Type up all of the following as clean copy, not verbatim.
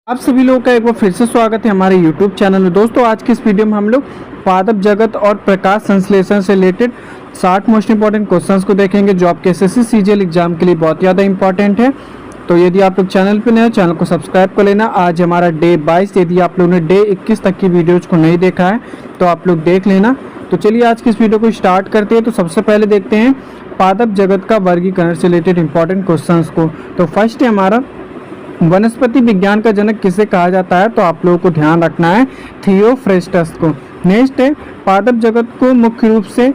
आप सभी लोगों का एक बार फिर से स्वागत है हमारे YouTube चैनल में। दोस्तों आज की इस वीडियो में हम लोग पादप जगत और प्रकाश संश्लेषण से रिलेटेड 60 मोस्ट इंपॉर्टेंट क्वेश्चंस को देखेंगे जो आपके एसएससी सीजीएल एग्जाम के लिए बहुत ज़्यादा इंपॉर्टेंट है। तो यदि आप लोग चैनल पर नए हो, चैनल को सब्सक्राइब कर लेना। आज हमारा डे 22, यदि आप लोगों ने डे 21 तक की वीडियोज को नहीं देखा है तो आप लोग देख लेना। तो चलिए आज की इस वीडियो को स्टार्ट करते हैं। तो सबसे पहले देखते हैं पादप जगत का वर्गीकरण से रिलेटेड इंपॉर्टेंट क्वेश्चन को। तो फर्स्ट है हमारा, वनस्पति विज्ञान का जनक किसे कहा जाता है? तो आप लोगों को ध्यान रखना है थियोफ्रेस्टस को। नेक्स्ट है, पादप जगत को मुख्य रूप से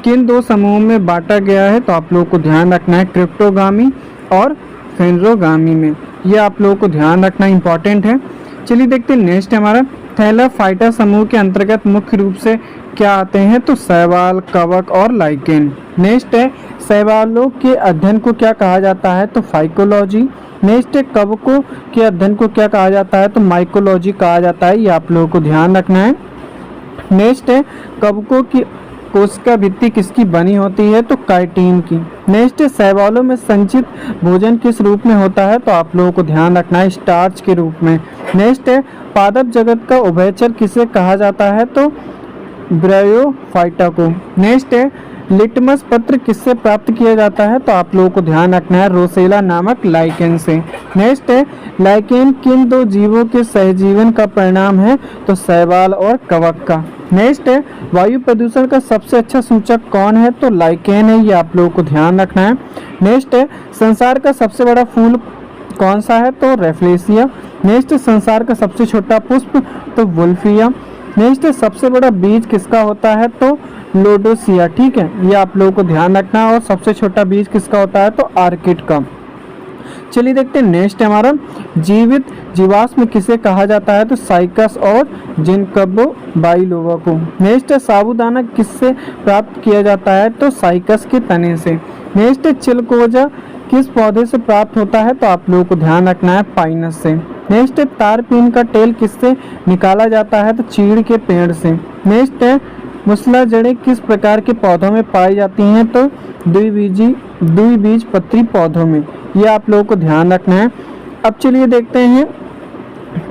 किन दो समूहों में बांटा गया है? तो आप लोगों को ध्यान रखना है क्रिप्टोगामी और फेनरोगामी में। ये आप लोगों को ध्यान रखना इंपॉर्टेंट है। चलिए देखते हैं नेक्स्ट है हमारा, थैलाफाइटा समूह के अंतर्गत मुख्य रूप से क्या आते हैं? तो शैवाल, कवक और लाइकेन। नेक्स्ट है, शैवालों के अध्ययन को क्या कहा जाता है? तो फाइकोलॉजी। नेक्स्ट है, कवकों के अध्ययन को क्या कहा जाता है? तो माइकोलॉजी कहा जाता है। ये आप लोगों को ध्यान रखना है। नेक्स्ट है, कवकों की कोशिका भित्ति किसकी बनी होती है? तो काइटिन की। नेक्स्ट है, शैवालों में संचित भोजन किस रूप में होता है? तो आप लोगों को ध्यान रखना है स्टार्च के रूप में। नेक्स्ट है, पादप जगत का उभयचर किसे कहा जाता है? तो ब्रायोफाइटा को। नेक्स्ट है, लिटमस पत्र किससे प्राप्त किया जाता है? तो आप लोगों को ध्यान रखना है रोसेला नामक लाइकेन से। नेक्स्ट है, लाइकेन किन दो जीवों के सहजीवन का परिणाम है? तो शैवाल और कवक का। नेक्स्ट है, वायु प्रदूषण का सबसे अच्छा सूचक कौन है? तो लाइकेन है। ये आप लोगों को ध्यान रखना है। नेक्स्ट है, संसार का सबसे बड़ा फूल कौन सा है? तो रेफ्लेसिया। नेक्स्ट, संसार का सबसे छोटा पुष्प? तो वुल्फिया। नेक्स्ट, सबसे बड़ा बीज किसका होता है? तो लोडोसिया। ठीक है, ये आप लोगों को ध्यान रखना है। और सबसे छोटा बीज किसका होता है? तो आर्किड का। चलिए देखते हैं नेक्स्ट हमारा, जीवित जीवाश्म किसे कहा जाता है? तो साइकस और जिनकबो बाइलोवा को। नेक्स्ट, साबूदाना किससे प्राप्त किया जाता है? तो साइकस के तने से। नेक्स्ट, चिलकोजा किस पौधे से प्राप्त होता है? तो आप लोगों को ध्यान रखना है पाइनस से। नेक्स्ट, तारपीन का तेल किससे निकाला जाता है? तो चीड़ के पेड़ से। नेक्स्ट है, मूसला जड़ें किस प्रकार के पौधों में पाई जाती हैं? तो द्विबीजपत्री पौधों में। ये आप लोगों को ध्यान रखना है। अब चलिए देखते हैं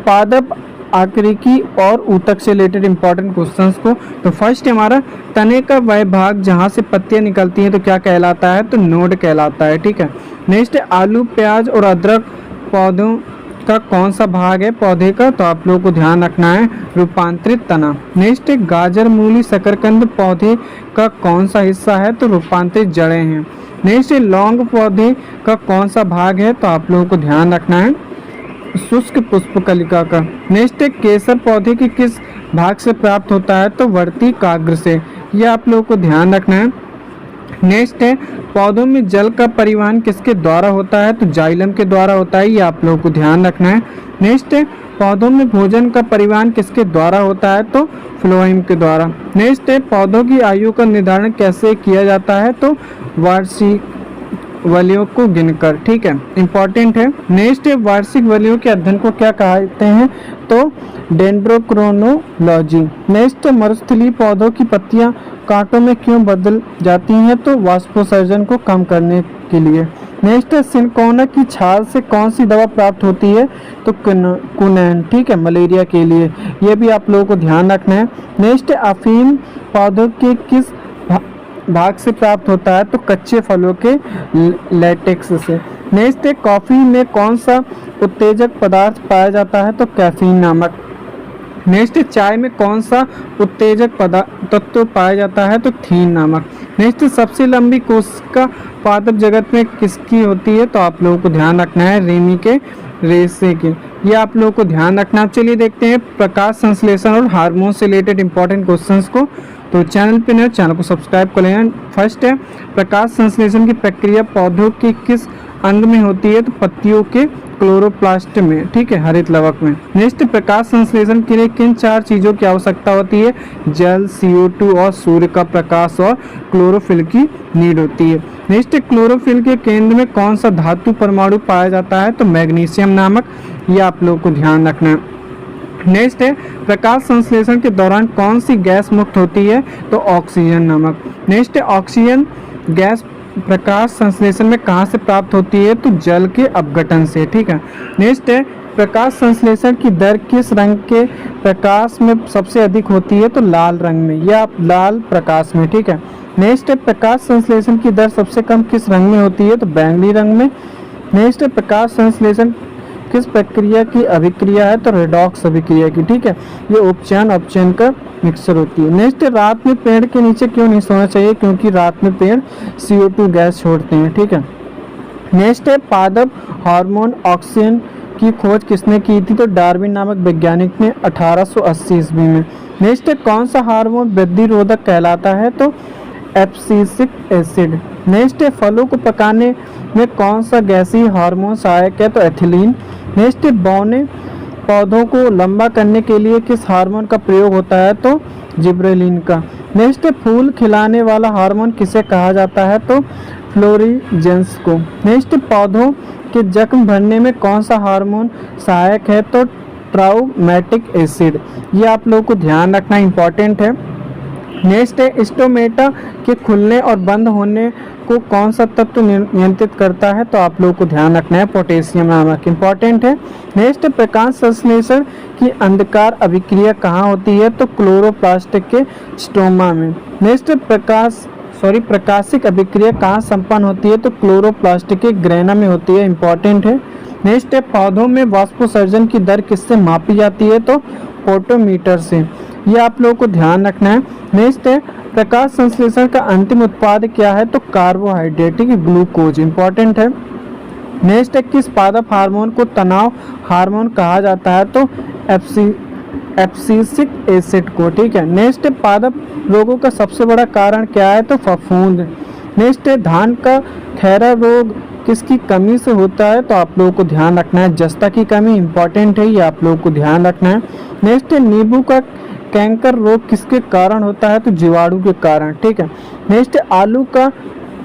पादप आकृति और ऊतक से रिलेटेड इंपॉर्टेंट क्वेश्चंस को। तो फर्स्ट हमारा, तने का वह भाग जहाँ से पत्तियाँ निकलती हैं तो क्या कहलाता है? तो नोड कहलाता है। ठीक है। नेक्स्ट, आलू, प्याज और अदरक पौधों का कौन सा भाग है पौधे का? तो आप लोगों को ध्यान रखना है रूपांतरित तना। नेक्स्ट, गाजर, मूली, शकरकंद पौधे का कौन सा हिस्सा है? तो रूपांतरित जड़ें हैं। नेक्स्ट, लौंग पौधे का कौन सा भाग है? तो आप लोगों को ध्यान रखना है शुष्क पुष्पकलिका का। नेक्स्ट, केसर पौधे के किस भाग से प्राप्त होता है? तो वर्तिकाग्र से। ये आप लोगों को ध्यान रखना है। नेक्स्ट है, पौधों में जल का परिवहन किसके द्वारा होता है? तो जाइलम के द्वारा होता है। ये आप लोगों को ध्यान रखना है। नेक्स्ट है, पौधों में भोजन का परिवहन किसके द्वारा होता है? तो फ्लोएम के द्वारा। नेक्स्ट है, पौधों की आयु का निर्धारण कैसे किया जाता है? तो वार्षिक वलियों को गिनकर। ठीक है, इंपॉर्टेंट है। नेक्स्ट है, वार्षिक वलियों के अध्ययन को क्या कहते हैं? तो डेंड्रोक्रोनोलॉजी। नेक्स्ट, मरुस्थलीय पौधों की पत्तियां कांटों में क्यों बदल जाती हैं? तो वाष्पोत्सर्जन को कम करने के लिए। नेक्स्ट, सिनकोना की छाल से कौन सी दवा प्राप्त होती है? तो कुनैन। ठीक है, मलेरिया के लिए। ये भी आप लोगों को ध्यान रखना है। नेक्स्ट, अफीम पौधों के किस भाग से प्राप्त होता है? तो कच्चे फलों के लेटेक्स से। नेक्स्ट है, कॉफी में कौन सा उत्तेजक पदार्थ पाया जाता है? तो कैफीन नामक। नेक्स्ट, चाय में कौन सा उत्तेजक तत्व पाया जाता है? तो थीन नामक। नेक्स्ट, सबसे लंबी कोशिका पादप जगत में किसकी होती है? तो आप लोगों को ध्यान रखना है रेमी के रेशे के। ये आप लोगों को ध्यान रखना। चलिए देखते हैं प्रकाश संश्लेषण और हार्मोन से रिलेटेड इंपॉर्टेंट क्वेश्चंस को। तो चैनल पे नए, चैनल को सब्सक्राइब कर लेना। फर्स्ट है, प्रकाश संश्लेषण की प्रक्रिया पौधों के किस अंग में होती है? तो पत्तियों के क्लोरोप्लास्ट में। ठीक है, हरित लवक में। नेक्स्ट, प्रकाश संश्लेषण के लिए किन चार चीज़ों की आवश्यकता होती है? जल, CO2 और सूर्य का प्रकाश और क्लोरोफिल की नीड होती है। नेक्स्ट, क्लोरोफिल के केंद्र में कौन सा धातु परमाणु पाया जाता है? तो मैग्नीशियम नामक। ये आप लोगों को ध्यान रखना है। नेक्स्ट है, प्रकाश संश्लेषण के दौरान कौन सी गैस मुक्त होती है? तो ऑक्सीजन नामक। नेक्स्ट है, ऑक्सीजन गैस प्रकाश संश्लेषण में कहाँ से प्राप्त होती है? तो जल के अपघटन से। ठीक है। नेक्स्ट है, प्रकाश संश्लेषण की दर किस रंग के प्रकाश में सबसे अधिक होती है? तो लाल रंग में या लाल प्रकाश में, ठीक है। नेक्स्ट है प्रकाश संश्लेषण की दर सबसे कम किस रंग में होती है? तो बैंगनी रंग में। नेक्स्ट है प्रकाश संश्लेषण किस प्रक्रिया की अभिक्रिया है? तो रेडॉक्स अभिक्रिया की, ठीक है। ये उपचयन अपचयन का मिक्सचर होती है। नेक्स्ट है रात में पेड़ के नीचे क्यों नहीं सोना चाहिए? क्योंकि रात में पेड़ CO2 गैस छोड़ते हैं, ठीक है। नेक्स्ट है पादप हार्मोन ऑक्सीजन की खोज किसने की थी? तो डार्विन नामक वैज्ञानिक ने 1880 ईस्वी में। नेक्स्ट है कौन सा हार्मोन वृद्धि रोधक कहलाता है? तो एब्सिसिक एसिड। नेक्स्ट है फलों को पकाने में कौन सा गैसीय हार्मोन सहायक है? तो एथिलीन। नेक्स्ट है बौने पौधों को लंबा करने के लिए किस हार्मोन का प्रयोग होता है? तो जिब्रेलिन का। नेक्स्ट है फूल खिलाने वाला हार्मोन किसे कहा जाता है? तो फ्लोरिजेंस को। नेक्स्ट पौधों के जख्म भरने में कौन सा हार्मोन सहायक है? तो ट्राउमेटिक एसिड। ये आप लोगों को ध्यान रखना इंपॉर्टेंट है। नेक्स्ट है स्टोमेटा के खुलने और बंद होने को कौन सा तत्व नियंत्रित करता है? तो आप लोगों को ध्यान रखना है पोटेशियम नामक, इंपॉर्टेंट है। नेक्स्ट प्रकाश संश्लेषण की अंधकार अभिक्रिया कहाँ होती है? तो क्लोरोप्लास्ट के स्टोमा में। नेक्स्ट प्रकाशिक अभिक्रिया कहाँ संपन्न होती है? तो क्लोरोप्लास्ट के ग्रेना में होती है, इंपॉर्टेंट है। नेक्स्ट है पौधों में वाष्पोत्सर्जन की दर किससे मापी जाती है? तो फोटोमीटर से। ये आप लोगों को ध्यान रखना है। नेक्स्ट है प्रकाश संश्लेषण का अंतिम उत्पाद क्या है? तो कार्बोहाइड्रेट, ग्लूकोज, इंपॉर्टेंट है। नेक्स्ट है किस पादप हार्मोन को तनाव हार्मोन कहा जाता है? तो एब्सिसिक एसिड को, ठीक है। नेक्स्ट है पादप रोगों का सबसे बड़ा कारण क्या है? तो फफूंद। नेक्स्ट है धान का खैरा रोग किसकी कमी से होता है? तो आप लोगों को ध्यान रखना है जस्ता की कमी, इंपॉर्टेंट है, ये आप लोगों को ध्यान रखना है। नेक्स्ट है नींबू का कैंकर रोग किसके कारण होता है? तो जीवाणु के कारण, ठीक है। नेक्स्ट है आलू का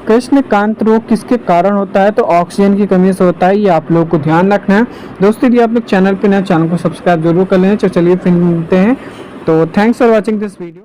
कृष्णकांत रोग किसके कारण होता है? तो ऑक्सीजन की कमी से होता है, ये आप लोगों को ध्यान रखना है। दोस्तों यदि आप लोग चैनल पे नए, चैनल को सब्सक्राइब जरूर कर लें। चलिए फिर मिलते हैं। तो thanks for watching this video.